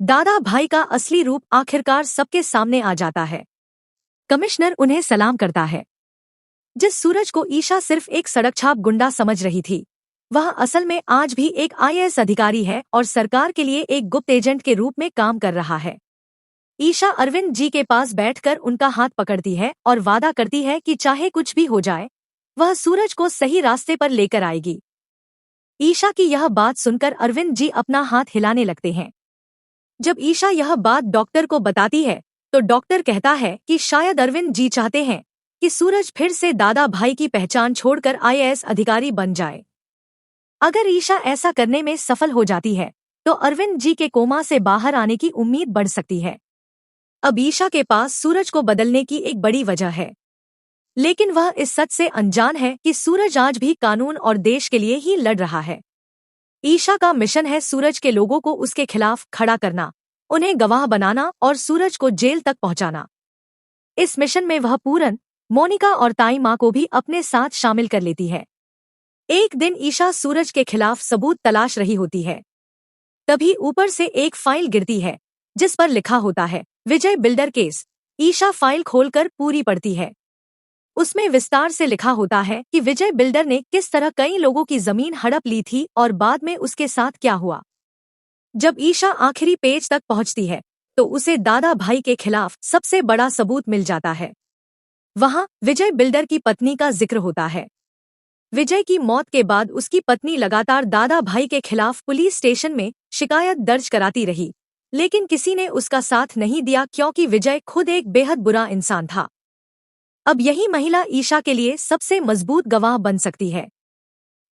दादा भाई का असली रूप आखिरकार सबके सामने आ जाता है। कमिश्नर उन्हें सलाम करता है। जिस सूरज को ईशा सिर्फ एक सड़क छाप गुंडा समझ रही थी, वह असल में आज भी एक आईएएस अधिकारी है और सरकार के लिए एक गुप्त एजेंट के रूप में काम कर रहा है। ईशा अरविंद जी के पास बैठकर उनका हाथ पकड़ती है और वादा करती है कि चाहे कुछ भी हो जाए, वह सूरज को सही रास्ते पर लेकर आएगी। ईशा की यह बात सुनकर अरविंद जी अपना हाथ हिलाने लगते हैं। जब ईशा यह बात डॉक्टर को बताती है, तो डॉक्टर कहता है कि शायद अरविंद जी चाहते हैं कि सूरज फिर से दादा भाई की पहचान छोड़कर आईएएस अधिकारी बन जाए। अगर ईशा ऐसा करने में सफल हो जाती है, तो अरविंद जी के कोमा से बाहर आने की उम्मीद बढ़ सकती है। अब ईशा के पास सूरज को बदलने की एक बड़ी वजह है, लेकिन वह इस सच से अनजान है कि सूरज आज भी कानून और देश के लिए ही लड़ रहा है। ईशा का मिशन है सूरज के लोगों को उसके खिलाफ खड़ा करना, उन्हें गवाह बनाना और सूरज को जेल तक पहुंचाना। इस मिशन में वह पूरन, मोनिका और ताई माँ को भी अपने साथ शामिल कर लेती है। एक दिन ईशा सूरज के खिलाफ सबूत तलाश रही होती है। तभी ऊपर से एक फाइल गिरती है, जिस पर लिखा होता है विजय बिल्डर केस। ईशा फाइल खोलकर पूरी पढ़ती है। उसमें विस्तार से लिखा होता है कि विजय बिल्डर ने किस तरह कई लोगों की जमीन हड़प ली थी और बाद में उसके साथ क्या हुआ। जब ईशा आखिरी पेज तक पहुंचती है, तो उसे दादा भाई के खिलाफ सबसे बड़ा सबूत मिल जाता है। वहां विजय बिल्डर की पत्नी का जिक्र होता है। विजय की मौत के बाद उसकी पत्नी लगातार दादा भाई के खिलाफ पुलिस स्टेशन में शिकायत दर्ज कराती रही, लेकिन किसी ने उसका साथ नहीं दिया क्योंकि विजय खुद एक बेहद बुरा इंसान था। अब यही महिला ईशा के लिए सबसे मजबूत गवाह बन सकती है।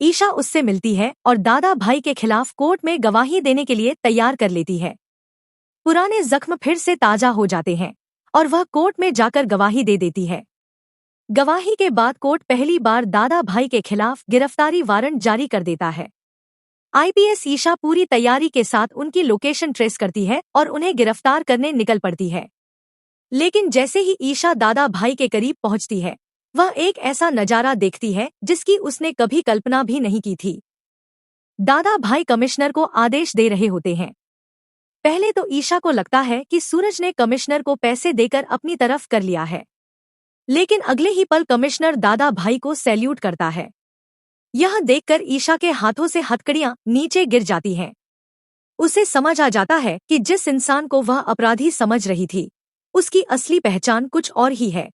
ईशा उससे मिलती है और दादा भाई के खिलाफ कोर्ट में गवाही देने के लिए तैयार कर लेती है। पुराने जख्म फिर से ताजा हो जाते हैं और वह कोर्ट में जाकर गवाही दे देती है। गवाही के बाद कोर्ट पहली बार दादा भाई के खिलाफ गिरफ्तारी वारंट जारी कर देता है। आईपीएस ईशा पूरी तैयारी के साथ उनकी लोकेशन ट्रेस करती है और उन्हें गिरफ्तार करने निकल पड़ती है। लेकिन जैसे ही ईशा दादा भाई के करीब पहुंचती है, वह एक ऐसा नजारा देखती है जिसकी उसने कभी कल्पना भी नहीं की थी। दादा भाई कमिश्नर को आदेश दे रहे होते हैं। पहले तो ईशा को लगता है कि सूरज ने कमिश्नर को पैसे देकर अपनी तरफ कर लिया है, लेकिन अगले ही पल कमिश्नर दादा भाई को सैल्यूट करता है। यह देखकर ईशा के हाथों से हथकड़ियां नीचे गिर जाती हैं। उसे समझ आ जाता है कि जिस इंसान को वह अपराधी समझ रही थी, उसकी असली पहचान कुछ और ही है।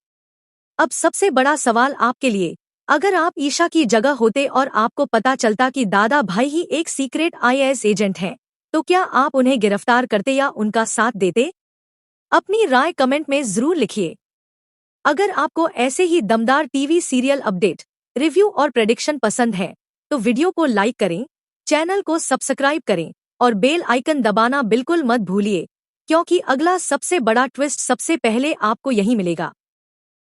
अब सबसे बड़ा सवाल आपके लिए, अगर आप ईशा की जगह होते और आपको पता चलता कि दादा भाई ही एक सीक्रेट आईएएस एजेंट हैं, तो क्या आप उन्हें गिरफ्तार करते या उनका साथ देते? अपनी राय कमेंट में जरूर लिखिए। अगर आपको ऐसे ही दमदार टीवी सीरियल अपडेट, रिव्यू और प्रेडिक्शन पसंद है, तो वीडियो को लाइक करें, चैनल को सब्सक्राइब करें और बेल आइकन दबाना बिल्कुल मत भूलिए, क्योंकि अगला सबसे बड़ा ट्विस्ट सबसे पहले आपको यही मिलेगा।